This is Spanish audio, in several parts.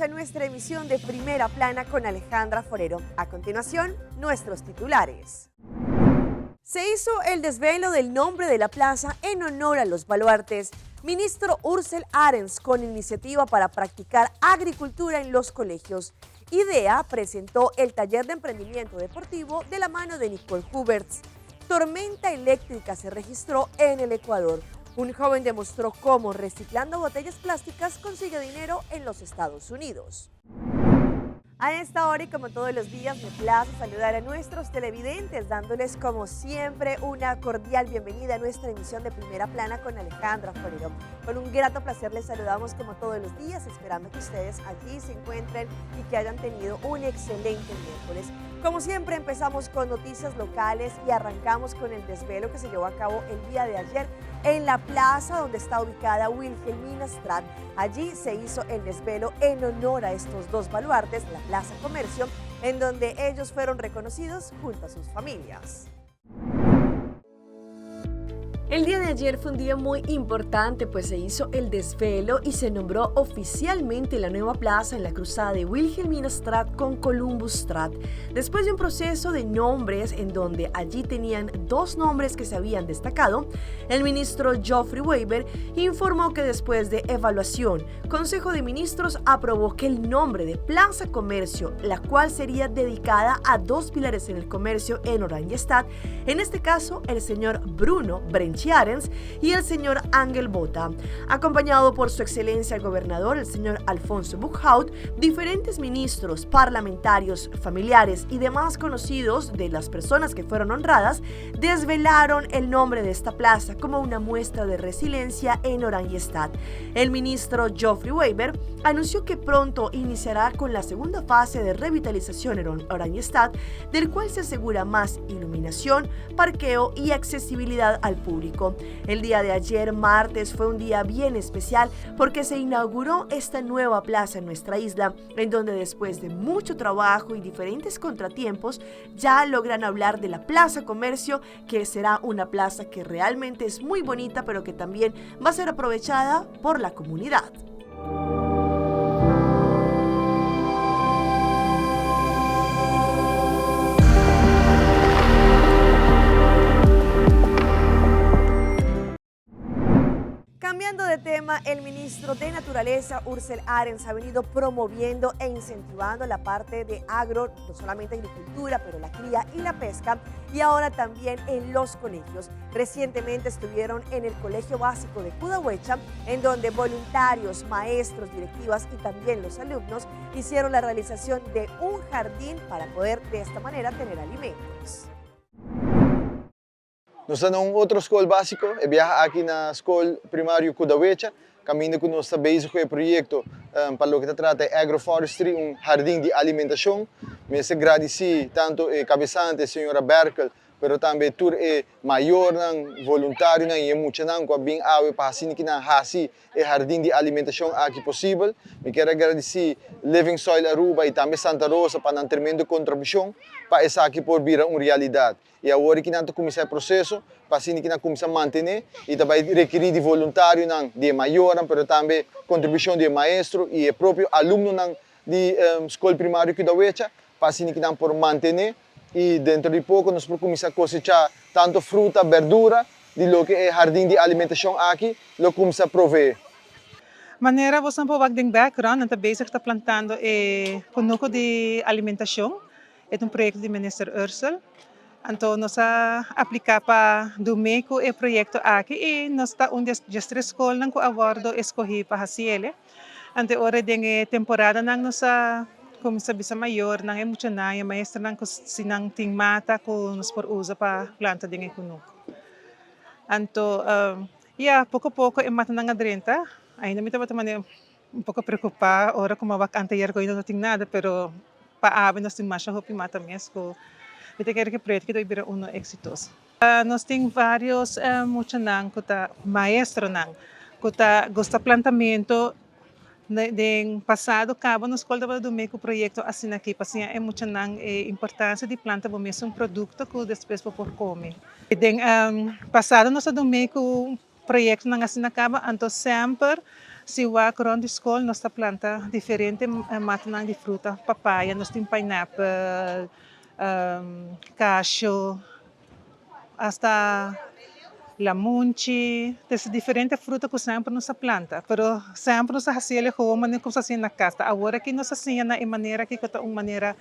a nuestra emisión de Primera Plana con Alejandra Forero. A continuación, nuestros titulares. Se hizo el desvelo del nombre de la plaza en honor a los baluartes. Ministro Ursel Arens con iniciativa para practicar agricultura en los colegios. IDEA presentó el taller de emprendimiento deportivo de la mano de Nicole Huberts. Tormenta eléctrica se registró en el Ecuador. Un joven demostró cómo reciclando botellas plásticas consigue dinero en los Estados Unidos. A esta hora y como todos los días me place saludar a nuestros televidentes dándoles como siempre una cordial bienvenida a nuestra emisión de Primera Plana con Alejandra Forero. Con un grato placer les saludamos como todos los días, esperando que ustedes aquí se encuentren y que hayan tenido un excelente miércoles. Como siempre empezamos con noticias locales y arrancamos con el desvelo que se llevó a cabo el día de ayer en la plaza donde está ubicada Wilhelmina Straat. Allí se hizo el desvelo en honor a estos dos baluartes, la Plaza Comercio, en donde ellos fueron reconocidos junto a sus familias. El día de ayer fue un día muy importante, pues se hizo el desvelo y se nombró oficialmente la nueva plaza en la cruzada de Wilhelmina Straat con Columbus Straat. Después de un proceso de nombres en donde allí tenían dos nombres que se habían destacado, el ministro Geoffrey Weber informó que después de evaluación, Consejo de Ministros aprobó que el nombre de Plaza Comercio, la cual sería dedicada a dos pilares en el comercio en Oranjestad, en este caso el señor Bruno Brenchiarens y el señor Ángel Bota, acompañado por su excelencia el gobernador, el señor Alfonso Buchhaut, diferentes ministros, parlamentarios, familiares y demás conocidos de las personas que fueron honradas, desvelaron el nombre de esta plaza como una muestra de resiliencia en Oranjestad. El ministro Geoffrey Weber anunció que pronto iniciará con la segunda fase de revitalización en Oranjestad, del cual se asegura más iluminación, parqueo y accesibilidad al público. El día de ayer, martes, fue un día bien especial porque se inauguró esta nueva plaza en nuestra isla, en donde después de mucho trabajo y diferentes contratiempos, ya logran hablar de la Plaza Comercio, que será una plaza que realmente es muy bonita, pero que también va a ser aprovechada por la comunidad. Cambiando de tema, el ministro de Naturaleza, Ursel Arens, ha venido promoviendo e incentivando la parte de agro, no solamente agricultura, pero la cría y la pesca, y ahora también en los colegios. Recientemente estuvieron en el Colegio Básico de Cudahuecha, en donde voluntarios, maestros, directivas y también los alumnos hicieron la realización de un jardín para poder de esta manera tener alimentos. Nós estamos em outra escola básica, viaja aqui na escola primária Cudahuecha, caminho que nós estamos basic com o projeto para o que trata de agroforestry, jardim de alimentação. Me agradeci tanto a cabeçante, a senhora Berkel, pero também tur e maior voluntário e muito com bem água para assim que na hasi e jardim de alimentação aqui possível. Me quero agradecer Living Soil Aruba e também Santa Rosa para não tremendo contribuição para essa aqui por vir uma realidade. E agora que nós começar o processo, para assim que nós começar a manter e também requerir de voluntário de maior, mas também contribuição de maestro e próprio aluno de escola primária que da Uecha, para assim que nós por manter e dentro de pouco nós vamos começar a cosechar tanto fruta, verdura, de lo que é jardim de alimentação aqui, lo começar a prover. Maneira você não pode ter background, não bezig está plantando conoco de alimentação, é projeto do ministro Ursel. Então nós aplicar para do meio o projeto aqui e nós está onde a escola não com abordo escolhi para fazer. Ante hora de temporada não nós como sabe sa maior não é muito nada, mas não sinang ting mata com nós por usa para planta de conoco. Então, pouco a pouco é mata não adrenta. Ainda me estava também pouco preocupada, ora como a anterior coisa não tem nada, pero para nós temos mais hope mata mesmo. Eu quero que o projeto que vai ser exitoso. Nós temos vários muitos maestros que gosta plantamento. No passado, cabo na escola do meio projeto assim aqui, porque é muito importância de planta para mesmo produto que depois por comer. No passado nós do meio projeto não assim acaba, então sempre Si wak rond de school, nós ta planta diferente mata de fruta, papaya, nós tem pineapple, cashew, hasta lamunchi, tem diferentes frutas que sempre nós planta, pero sempre nós fazemos como maneira como assim na casa. Agora que nós fazemos na maneira que é uma maneira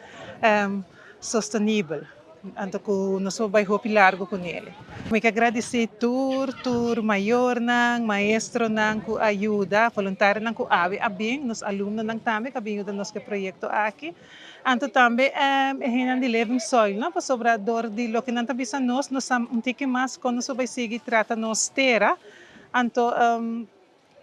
sustentável. Então, que nós vamos hopi largo com ele. Eu quero agradecer tur maior nang, maestro nang que ajuda, voluntário nang que ave bem, nos alunos nang também que ajuda nos que projeto aqui. Então também é de living soil, não? Para sobrador de lo que não está nós tique mais quando nós vai seguir trata nos terra. Então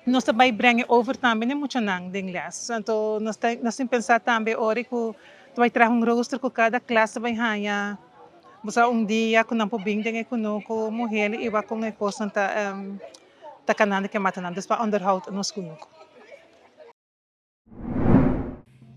nós vai brincar over também é muito nang de inglês. Então nós temos que pensar também ora que vai trazer roster que cada classe vai ganhar. Basta dia que não podem ter conosco mulher e vai com a coisa tá canando que mata nada para underhoud nos conosco.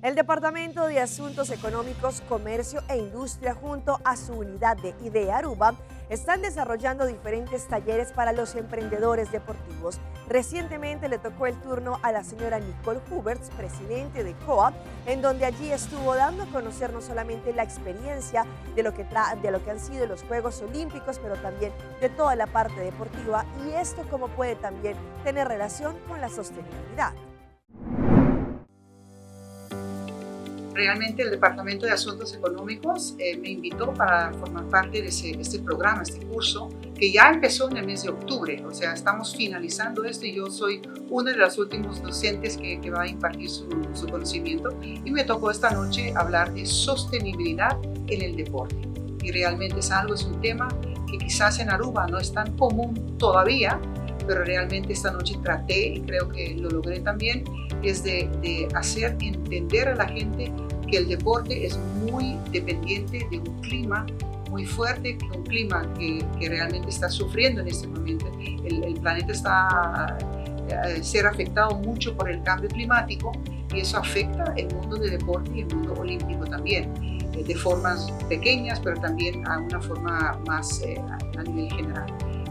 El Departamento de Asuntos Económicos, Comercio e Industria junto a su unidad de IDE Aruba están desarrollando diferentes talleres para los emprendedores deportivos. Recientemente le tocó el turno a la señora Nicole Huberts, presidente de COA, en donde allí estuvo dando a conocer no solamente la experiencia de lo que han sido los Juegos Olímpicos, pero también de toda la parte deportiva y esto cómo puede también tener relación con la sostenibilidad. Realmente el Departamento de Asuntos Económicos me invitó para formar parte de este programa, este curso, que ya empezó en el mes de octubre. O sea, estamos finalizando esto y yo soy uno de los últimos docentes que va a impartir su conocimiento. Y me tocó esta noche hablar de sostenibilidad en el deporte. Y realmente es un tema que quizás en Aruba no es tan común todavía, pero realmente esta noche traté, y creo que lo logré también, es de hacer entender a la gente que el deporte es muy dependiente de un clima muy fuerte, un clima que realmente está sufriendo en este momento. El planeta está ser afectado mucho por el cambio climático y eso afecta el mundo del deporte y el mundo olímpico también, de formas pequeñas, pero también a una forma más a nivel general.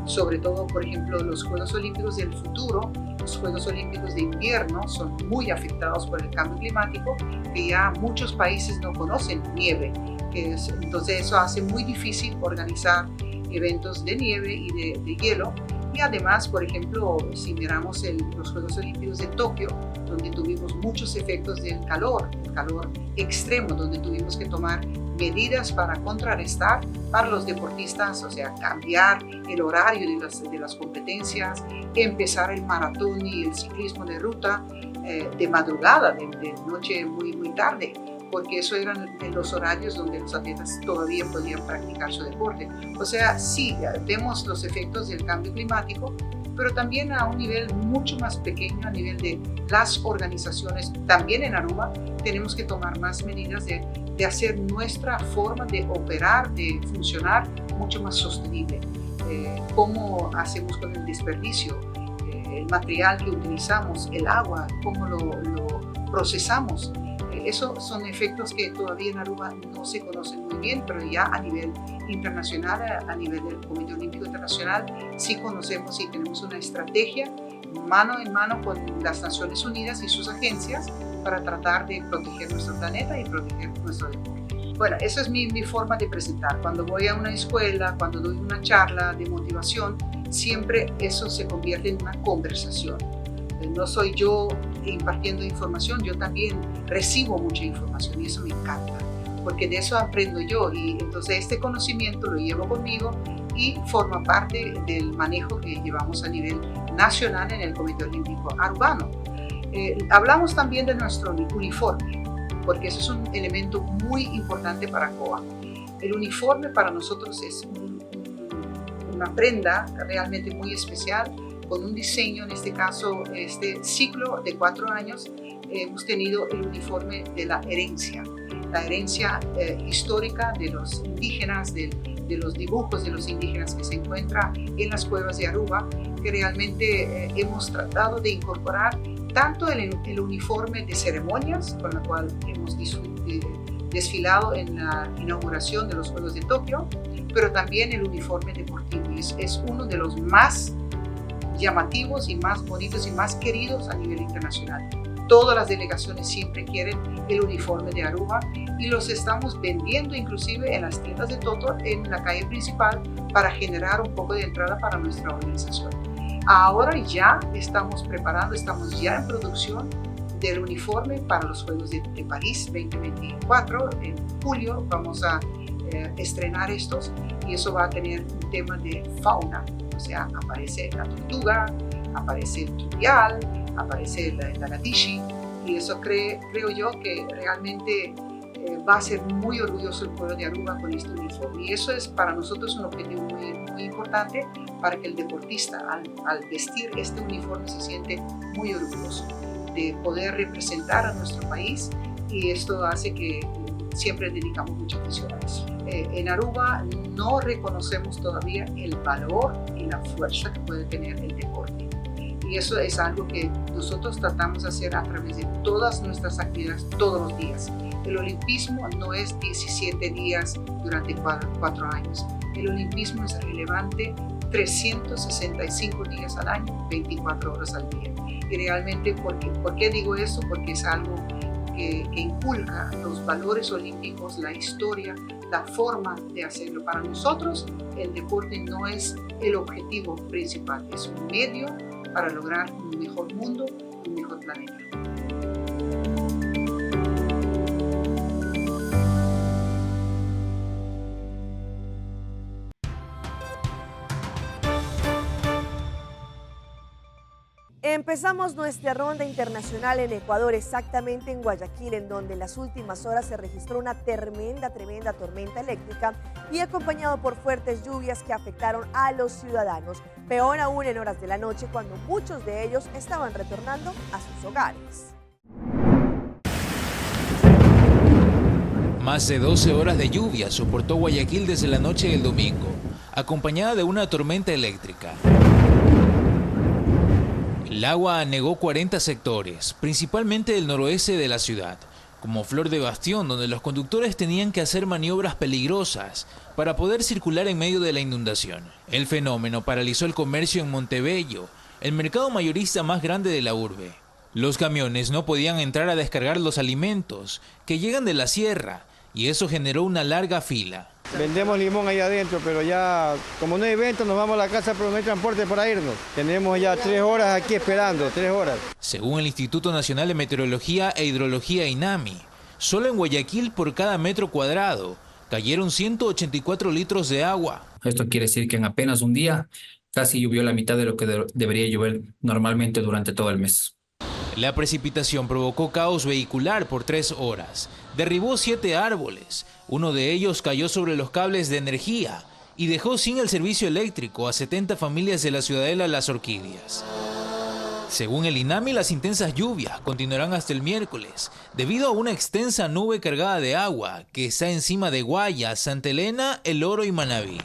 Sobre todo, por ejemplo, los Juegos Olímpicos del futuro, los Juegos Olímpicos de invierno son muy afectados por el cambio climático, que ya muchos países no conocen nieve. Entonces eso hace muy difícil organizar eventos de nieve y de hielo. Y además, por ejemplo, si miramos los Juegos Olímpicos de Tokio, donde tuvimos muchos efectos del calor, el calor extremo, donde tuvimos que tomar medidas para contrarrestar para los deportistas, o sea, cambiar el horario de las competencias, empezar el maratón y el ciclismo de ruta de madrugada, de noche muy tarde, porque eso eran los horarios donde los atletas todavía podían practicar su deporte. O sea, sí, vemos los efectos del cambio climático, pero también a un nivel mucho más pequeño, a nivel de las organizaciones. También en Aruba tenemos que tomar más medidas de hacer nuestra forma de operar, de funcionar mucho más sostenible. Cómo hacemos con el desperdicio, el material que utilizamos, el agua, cómo lo procesamos. Esos son efectos que todavía en Aruba no se conocen muy bien, pero ya a nivel internacional, a nivel del Comité Olímpico Internacional, sí conocemos y tenemos una estrategia mano en mano con las Naciones Unidas y sus agencias para tratar de proteger nuestro planeta y proteger nuestro deporte. Bueno, esa es mi forma de presentar. Cuando voy a una escuela, cuando doy una charla de motivación, siempre eso se convierte en una conversación. No soy yo impartiendo información, yo también recibo mucha información y eso me encanta, porque de eso aprendo yo y entonces este conocimiento lo llevo conmigo y forma parte del manejo que llevamos a nivel nacional en el Comité Olímpico Arubano. Hablamos también de nuestro uniforme, porque eso es un elemento muy importante para COA. El uniforme para nosotros es una prenda realmente muy especial, con un diseño, en este caso, este ciclo de 4 años, hemos tenido el uniforme de la herencia histórica de los indígenas, de los dibujos de los indígenas que se encuentran en las cuevas de Aruba, que realmente hemos tratado de incorporar tanto el uniforme de ceremonias, con la cual hemos desfilado en la inauguración de los Juegos de Tokio, pero también el uniforme deportivo. Es uno de los más llamativos y más bonitos y más queridos a nivel internacional. Todas las delegaciones siempre quieren el uniforme de Aruba y los estamos vendiendo inclusive en las tiendas de Toto en la calle principal para generar un poco de entrada para nuestra organización. Ahora ya estamos preparando, estamos ya en producción del uniforme para los Juegos de París 2024. En julio vamos a estrenar estos y eso va a tener un tema de fauna, o sea, aparece la tortuga, aparece el turbial, aparece la gatishi, y eso creo yo que realmente va a ser muy orgulloso el pueblo de Aruba con este uniforme, y eso es para nosotros un objetivo muy importante para que el deportista al vestir este uniforme se siente muy orgulloso de poder representar a nuestro país, y esto hace que siempre dedicamos mucha atención a eso. En Aruba no reconocemos todavía el valor y la fuerza que puede tener el deporte. Y eso es algo que nosotros tratamos de hacer a través de todas nuestras actividades, todos los días. El olimpismo no es 17 días durante 4 años. El olimpismo es relevante 365 días al año, 24 horas al día. Y realmente, ¿por qué digo eso? Porque es algo que inculca los valores olímpicos, la historia, la forma de hacerlo. Para nosotros, el deporte no es el objetivo principal, es un medio para lograr un mejor mundo, un mejor planeta. Empezamos nuestra ronda internacional en Ecuador, exactamente en Guayaquil, en donde en las últimas horas se registró una tremenda tormenta eléctrica y acompañado por fuertes lluvias que afectaron a los ciudadanos. Peor aún en horas de la noche, cuando muchos de ellos estaban retornando a sus hogares. Más de 12 horas de lluvia soportó Guayaquil desde la noche del domingo, acompañada de una tormenta eléctrica. El agua anegó 40 sectores, principalmente del noroeste de la ciudad, como Flor de Bastión, donde los conductores tenían que hacer maniobras peligrosas para poder circular en medio de la inundación. El fenómeno paralizó el comercio en Montebello, el mercado mayorista más grande de la urbe. Los camiones no podían entrar a descargar los alimentos que llegan de la sierra, y eso generó una larga fila. Vendemos limón ahí adentro, pero ya como no hay venta nos vamos a la casa, pero no hay transporte para irnos. Tenemos ya 3 horas aquí esperando, 3 horas. Según el Instituto Nacional de Meteorología e Hidrología INAMI, solo en Guayaquil por cada metro cuadrado cayeron 184 litros de agua. Esto quiere decir que en apenas un día casi llovió la mitad de lo que debería llover normalmente durante todo el mes. La precipitación provocó caos vehicular por 3 horas. Derribó 7 árboles. Uno de ellos cayó sobre los cables de energía y dejó sin el servicio eléctrico a 70 familias de la ciudadela Las Orquídeas. Según el INAMI, las intensas lluvias continuarán hasta el miércoles, debido a una extensa nube cargada de agua que está encima de Guayas, Santa Elena, El Oro y Manabí.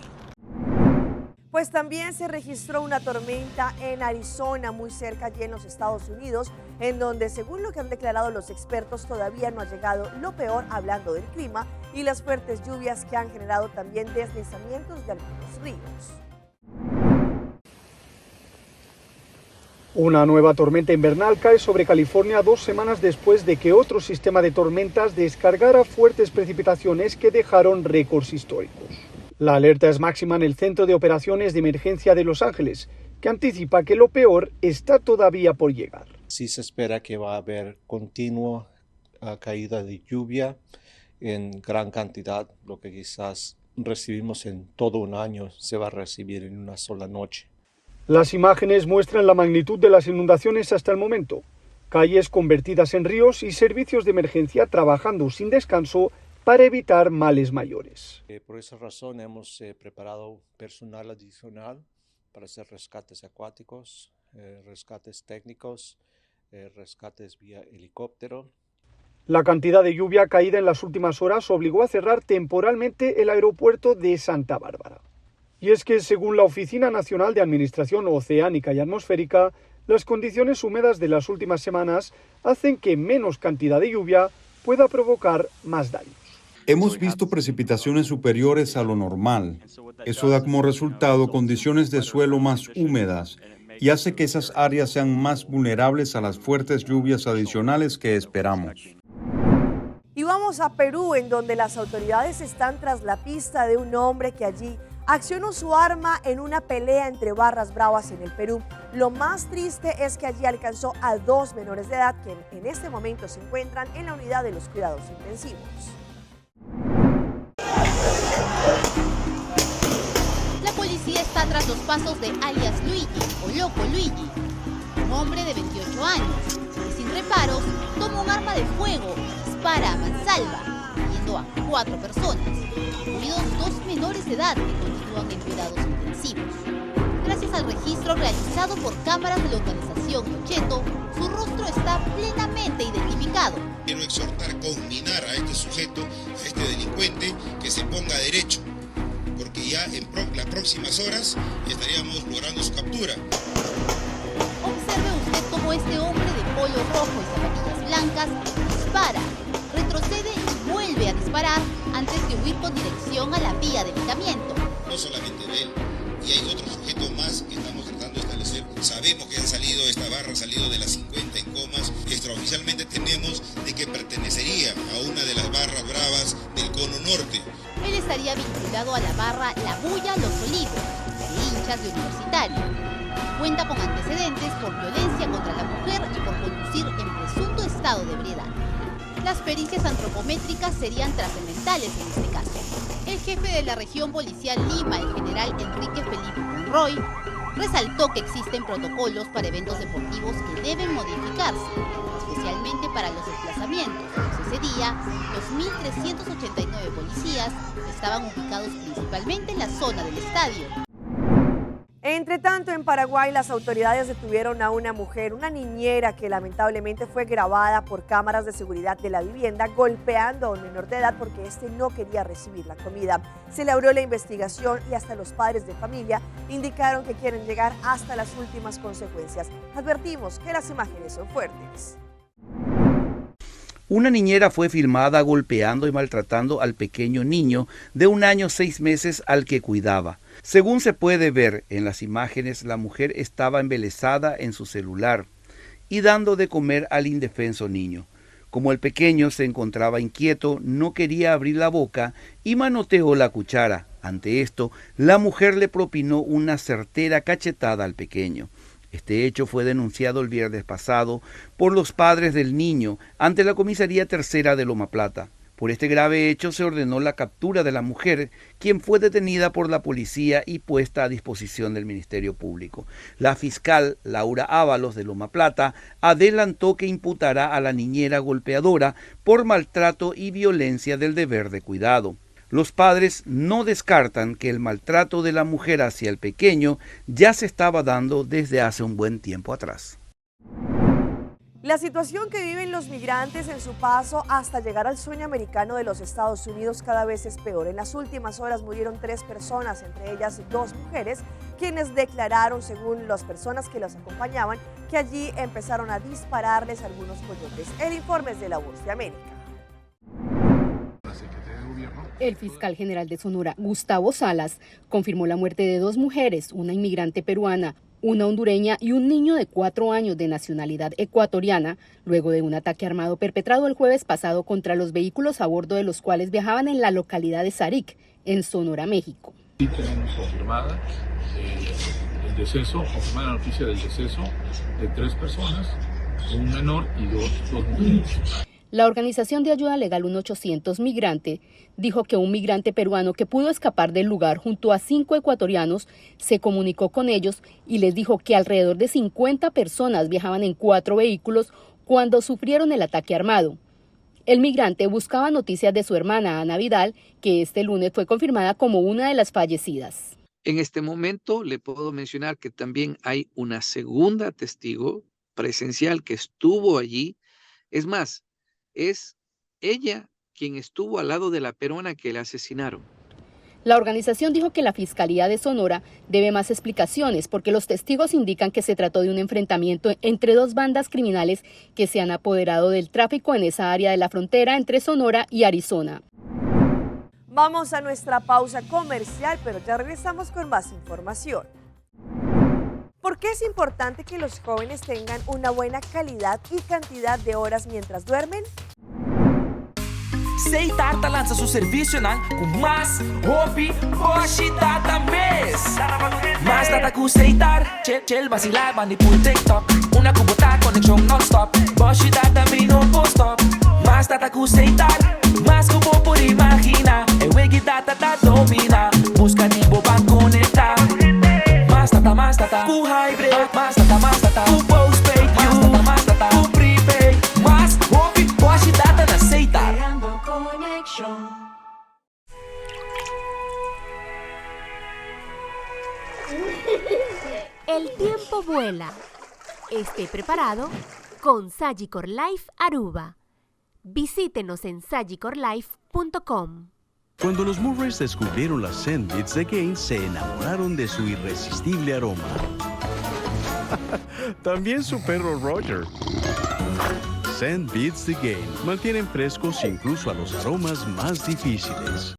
Pues también se registró una tormenta en Arizona, muy cerca allí en los Estados Unidos, en donde, según lo que han declarado los expertos, todavía no ha llegado lo peor, hablando del clima y las fuertes lluvias que han generado también deslizamientos de algunos ríos. Una nueva tormenta invernal cae sobre California 2 semanas después de que otro sistema de tormentas descargara fuertes precipitaciones que dejaron récords históricos. La alerta es máxima en el Centro de Operaciones de Emergencia de Los Ángeles, que anticipa que lo peor está todavía por llegar. Sí se espera que va a haber continua caída de lluvia en gran cantidad, lo que quizás recibimos en todo un año se va a recibir en una sola noche. Las imágenes muestran la magnitud de las inundaciones hasta el momento. Calles convertidas en ríos y servicios de emergencia trabajando sin descanso para evitar males mayores. Por esa razón hemos preparado personal adicional para hacer rescates acuáticos, rescates técnicos, rescates vía helicóptero. La cantidad de lluvia caída en las últimas horas obligó a cerrar temporalmente el aeropuerto de Santa Bárbara. Y es que, según la Oficina Nacional de Administración Oceánica y Atmosférica, las condiciones húmedas de las últimas semanas hacen que menos cantidad de lluvia pueda provocar más daños. Hemos visto precipitaciones superiores a lo normal. Eso da como resultado condiciones de suelo más húmedas y hace que esas áreas sean más vulnerables a las fuertes lluvias adicionales que esperamos. Y vamos a Perú, en donde las autoridades están tras la pista de un hombre que allí accionó su arma en una pelea entre barras bravas en el Perú. Lo más triste es que allí alcanzó a 2 menores de edad que en este momento se encuentran en la unidad de los cuidados intensivos. La policía está tras los pasos de alias Luigi o Loco Luigi, un hombre de 28 años que sin reparos toma un arma de fuego y dispara a mansalva, hiriendo a 4 personas, incluidos 2 menores de edad que continúan en cuidados intensivos. Gracias al registro realizado por cámaras de la organización Nocheto, su rostro está plenamente identificado. Quiero exhortar, conminar a este sujeto, a este delincuente, que se ponga derecho, porque ya en las próximas horas estaríamos logrando su captura. Observe usted cómo este hombre de polo rojo y zapatillas blancas dispara, retrocede y vuelve a disparar antes de huir con dirección a la vía de medicamento. No solamente de él, y hay otros sujetos más que estamos tratando de establecer. Sabemos que esta barra ha salido de las 50 en Comas, y extraoficialmente tenemos de que pertenecería a una de las barras bravas del Cono Norte. Él estaría vinculado a la barra La Bulla Los Olivos, de hinchas de Universitario. Cuenta con antecedentes por violencia contra la mujer y por conducir en presunto estado de ebriedad. Las pericias antropométricas serían trascendentales en este caso. El jefe de la región policial Lima, el general Enrique Felipe Monroy, resaltó que existen protocolos para eventos deportivos que deben modificarse, especialmente para los desplazamientos, pues ese día los 1.389 policías estaban ubicados principalmente en la zona del estadio. Entre tanto, en Paraguay, las autoridades detuvieron a una mujer, una niñera que lamentablemente fue grabada por cámaras de seguridad de la vivienda golpeando a un menor de edad porque este no quería recibir la comida. Se le abrió la investigación y hasta los padres de familia indicaron que quieren llegar hasta las últimas consecuencias. Advertimos que las imágenes son fuertes. Una niñera fue filmada golpeando y maltratando al pequeño niño de 1 año 6 meses al que cuidaba. Según se puede ver en las imágenes, la mujer estaba embelesada en su celular y dando de comer al indefenso niño. Como el pequeño se encontraba inquieto, no quería abrir la boca y manoteó la cuchara. Ante esto, la mujer le propinó una certera cachetada al pequeño. Este hecho fue denunciado el viernes pasado por los padres del niño ante la Comisaría Tercera de Loma Plata. Por este grave hecho se ordenó la captura de la mujer, quien fue detenida por la policía y puesta a disposición del Ministerio Público. La fiscal Laura Ábalos de Loma Plata adelantó que imputará a la niñera golpeadora por maltrato y violencia del deber de cuidado. Los padres no descartan que el maltrato de la mujer hacia el pequeño ya se estaba dando desde hace un buen tiempo atrás. La situación que viven los migrantes en su paso hasta llegar al sueño americano de los Estados Unidos cada vez es peor. En las últimas horas murieron 3 personas, entre ellas 2 mujeres, quienes declararon, según las personas que los acompañaban, que allí empezaron a dispararles algunos coyotes. El informe es de La Voz de América. El fiscal general de Sonora, Gustavo Salas, confirmó la muerte de 2 mujeres, una inmigrante peruana, una hondureña y un niño de 4 años de nacionalidad ecuatoriana, luego de un ataque armado perpetrado el jueves pasado contra los vehículos a bordo de los cuales viajaban en la localidad de Saric, en Sonora, México. Sí, tenemos confirmada el deceso, confirmada la noticia del deceso de 3 personas, un menor y dos mujeres. La organización de ayuda legal 1-800 Migrante dijo que un migrante peruano que pudo escapar del lugar junto a 5 ecuatorianos se comunicó con ellos y les dijo que alrededor de 50 personas viajaban en 4 vehículos cuando sufrieron el ataque armado. El migrante buscaba noticias de su hermana Ana Vidal, que este lunes fue confirmada como una de las fallecidas. En este momento le puedo mencionar que también hay una segunda testigo presencial que estuvo allí. Es más, es ella quien estuvo al lado de la peruana que la asesinaron. La organización dijo que la Fiscalía de Sonora debe más explicaciones porque los testigos indican que se trató de un enfrentamiento entre 2 bandas criminales que se han apoderado del tráfico en esa área de la frontera entre Sonora y Arizona. Vamos a nuestra pausa comercial, pero ya regresamos con más información. ¿Por qué es importante que los jóvenes tengan una buena calidad y cantidad de horas mientras duermen? Seitar lança seu serviço com mais hobby, hoje data mês. Mais data com Seitar, chill vacilar, mandi por TikTok. Una cubota, conexão non-stop. Hoje data me no post-stop. Mais data com Seitar, mais como por imaginar. É wegi data da domina. Busca tipo para conectar. Mais data, com hybrid. Mais data, com postpaid. Mais data, com prepaid. Mais hobby, hoje data na Seitar. El tiempo vuela. Esté preparado con Sagicor Life Aruba. Visítenos en sagicorlife.com. Cuando los Murrays descubrieron las Scentbits de Gain, se enamoraron de su irresistible aroma. También su perro Roger. Scentbits de Gain mantienen frescos incluso a los aromas más difíciles.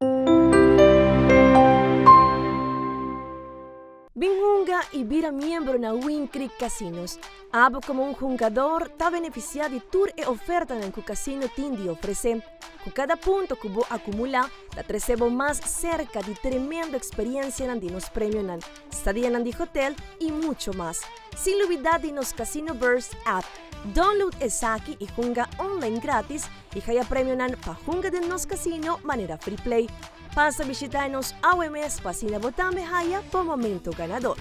Binhunga e vira membro na Win Creek Casinos. Abo como um jogador está beneficiado de tour e oferta no que o casino tem de oferecer. Com cada ponto que vou acumular, da recebo mais cerca de tremenda experiência nos prêmios na estadia no hotel e muito mais. Sem olvidar de nos Casino Burst app. Download essa aqui e junga online grátis e ganha prêmio na para junga de nos casino maneira free play. Passa a visitar-nos ao mes para assim votar me haya por momento ganador.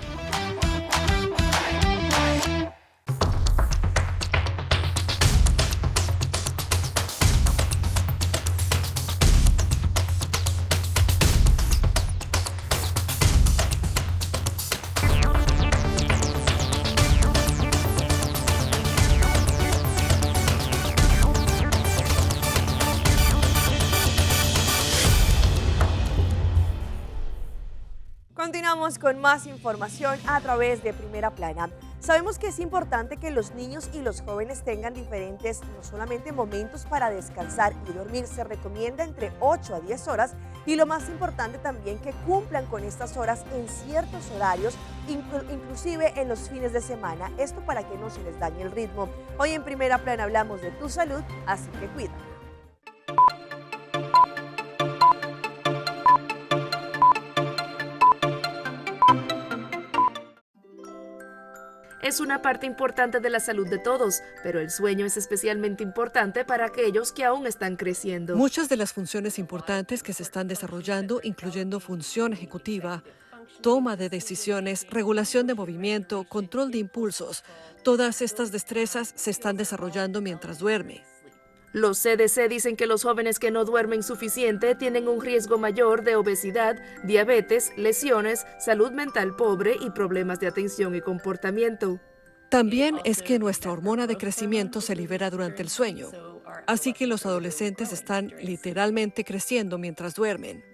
Continuamos con más información a través de Primera Plana. Sabemos que es importante que los niños y los jóvenes tengan diferentes, no solamente momentos para descansar y dormir, se recomienda entre 8 a 10 horas y lo más importante también que cumplan con estas horas en ciertos horarios, inclusive en los fines de semana, esto para que no se les dañe el ritmo. Hoy en Primera Plana hablamos de tu salud, así que cuida. Es una parte importante de la salud de todos, pero el sueño es especialmente importante para aquellos que aún están creciendo. Muchas de las funciones importantes que se están desarrollando, incluyendo función ejecutiva, toma de decisiones, regulación de movimiento, control de impulsos, todas estas destrezas se están desarrollando mientras duerme. Los CDC dicen que los jóvenes que no duermen suficiente tienen un riesgo mayor de obesidad, diabetes, lesiones, salud mental pobre y problemas de atención y comportamiento. También es que nuestra hormona de crecimiento se libera durante el sueño, así que los adolescentes están literalmente creciendo mientras duermen.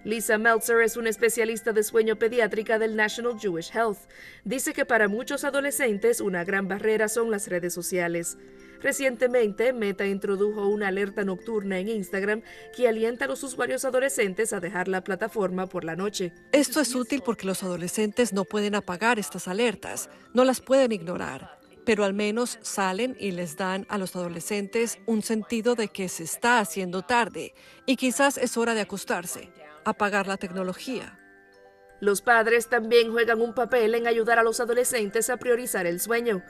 Lisa Meltzer es una especialista de sueño pediátrica del National Jewish Health. Dice que para muchos adolescentes una gran barrera son las redes sociales. Recientemente, Meta introdujo una alerta nocturna en Instagram que alienta a los usuarios adolescentes a dejar la plataforma por la noche. Esto es útil porque los adolescentes no pueden apagar estas alertas, no las pueden ignorar, pero al menos salen y les dan a los adolescentes un sentido de que se está haciendo tarde y quizás es hora de acostarse, apagar la tecnología. Los padres también juegan un papel en ayudar a los adolescentes a priorizar el sueño.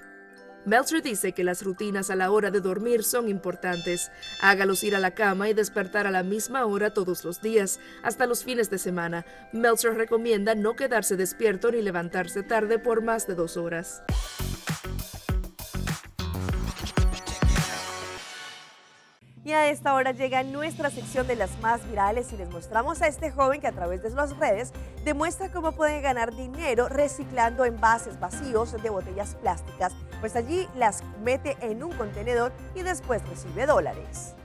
Meltzer dice que las rutinas a la hora de dormir son importantes. Hágalos ir a la cama y despertar a la misma hora todos los días, hasta los fines de semana. Meltzer recomienda no quedarse despierto ni levantarse tarde por más de 2 horas. Y a esta hora llega nuestra sección de las más virales y les mostramos a este joven que a través de las redes demuestra cómo pueden ganar dinero reciclando envases vacíos de botellas plásticas. Pues allí las mete en un contenedor y después recibe dólares.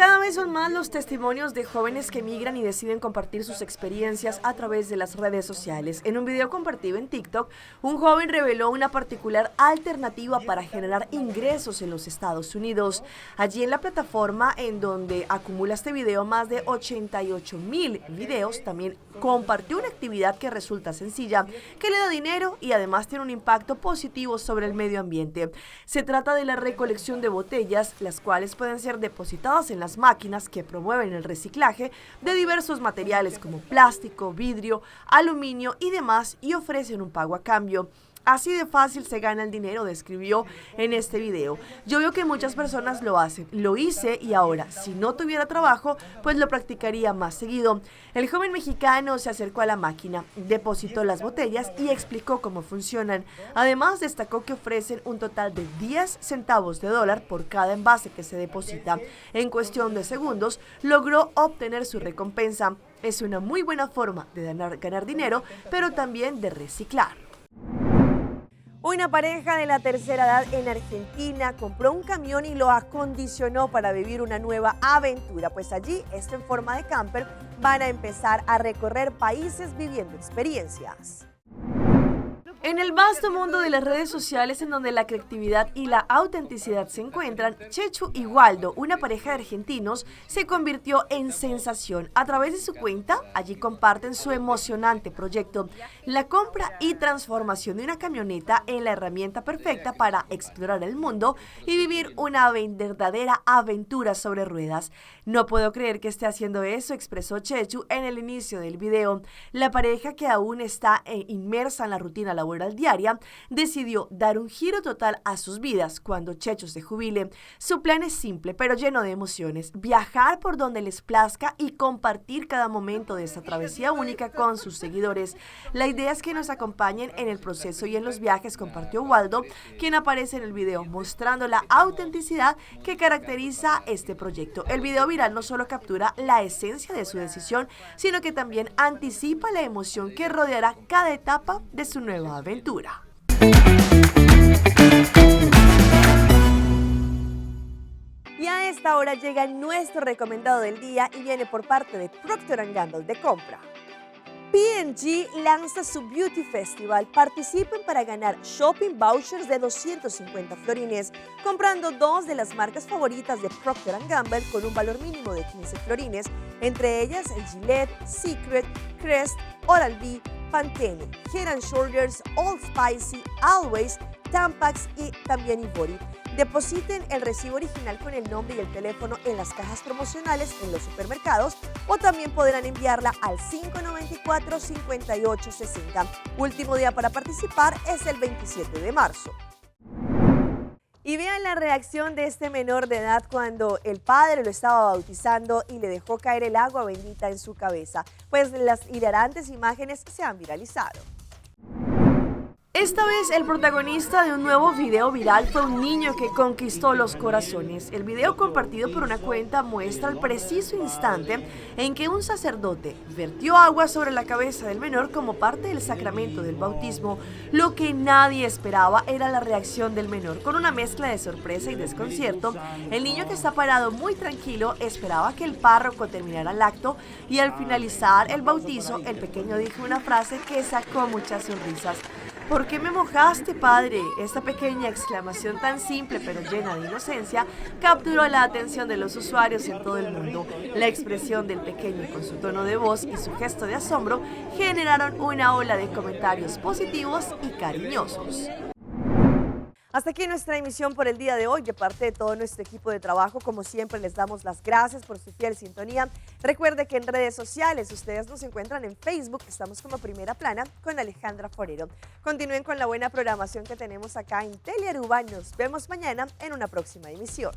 Cada vez son más los testimonios de jóvenes que migran y deciden compartir sus experiencias a través de las redes sociales. En un video compartido en TikTok, un joven reveló una particular alternativa para generar ingresos en los Estados Unidos. Allí en la plataforma en donde acumula este video más de 88,000 videos, también compartió una actividad que resulta sencilla, que le da dinero y además tiene un impacto positivo sobre el medio ambiente. Se trata de la recolección de botellas, las cuales pueden ser depositadas en las máquinas que promueven el reciclaje de diversos materiales como plástico, vidrio, aluminio y demás, y ofrecen un pago a cambio. Así de fácil se gana el dinero, describió en este video. Yo veo que muchas personas lo hacen, lo hice y ahora, si no tuviera trabajo, pues lo practicaría más seguido. El joven mexicano se acercó a la máquina, depositó las botellas y explicó cómo funcionan. Además, destacó que ofrecen un total de 10 centavos de dólar por cada envase que se deposita. En cuestión de segundos, logró obtener su recompensa. Es una muy buena forma de ganar dinero, pero también de reciclar. Una pareja de la tercera edad en Argentina compró un camión y lo acondicionó para vivir una nueva aventura, pues allí, esto en forma de camper, van a empezar a recorrer países viviendo experiencias. En el vasto mundo de las redes sociales en donde la creatividad y la autenticidad se encuentran, Chechu y Waldo, una pareja de argentinos, se convirtió en sensación. A través de su cuenta, allí comparten su emocionante proyecto, la compra y transformación de una camioneta en la herramienta perfecta para explorar el mundo y vivir una verdadera aventura sobre ruedas. No puedo creer que esté haciendo eso, expresó Chechu en el inicio del video. La pareja, que aún está inmersa en la rutina laboral diaria, decidió dar un giro total a sus vidas cuando Chechu se jubile. Su plan es simple pero lleno de emociones: viajar por donde les plazca y compartir cada momento de esta travesía única con sus seguidores. La idea es que nos acompañen en el proceso y en los viajes, compartió Waldo, quien aparece en el video mostrando la autenticidad que caracteriza este proyecto. El video viral no solo captura la esencia de su decisión, sino que también anticipa la emoción que rodeará cada etapa de su nueva aventura. Y a esta hora llega nuestro recomendado del día y viene por parte de Procter & Gamble de compra. P&G lanza su Beauty Festival. Participen para ganar shopping vouchers de 250 florines, comprando 2 de las marcas favoritas de Procter & Gamble con un valor mínimo de 15 florines, entre ellas el Gillette, Secret, Crest, Oral-B, Pantene, Head & Shoulders, Old Spicy, Always, Tampax y también Ivory. Depositen el recibo original con el nombre y el teléfono en las cajas promocionales en los supermercados, o también podrán enviarla al 594-5860. Último día para participar es el 27 de marzo. Y vean la reacción de este menor de edad cuando el padre lo estaba bautizando y le dejó caer el agua bendita en su cabeza, pues las hilarantes imágenes se han viralizado. Esta vez el protagonista de un nuevo video viral fue un niño que conquistó los corazones. El video compartido por una cuenta muestra el preciso instante en que un sacerdote vertió agua sobre la cabeza del menor como parte del sacramento del bautismo. Lo que nadie esperaba era la reacción del menor. Con una mezcla de sorpresa y desconcierto, el niño, que está parado muy tranquilo, esperaba que el párroco terminara el acto, y al finalizar el bautizo, el pequeño dijo una frase que sacó muchas sonrisas. ¿Por qué me mojaste, padre? Esta pequeña exclamación tan simple pero llena de inocencia capturó la atención de los usuarios en todo el mundo. La expresión del pequeño con su tono de voz y su gesto de asombro generaron una ola de comentarios positivos y cariñosos. Hasta aquí nuestra emisión por el día de hoy. De parte de todo nuestro equipo de trabajo, como siempre, les damos las gracias por su fiel sintonía. Recuerde que en redes sociales ustedes nos encuentran en Facebook, estamos como Primera Plana con Alejandra Forero. Continúen con la buena programación que tenemos acá en Telearuba. Nos vemos mañana en una próxima emisión.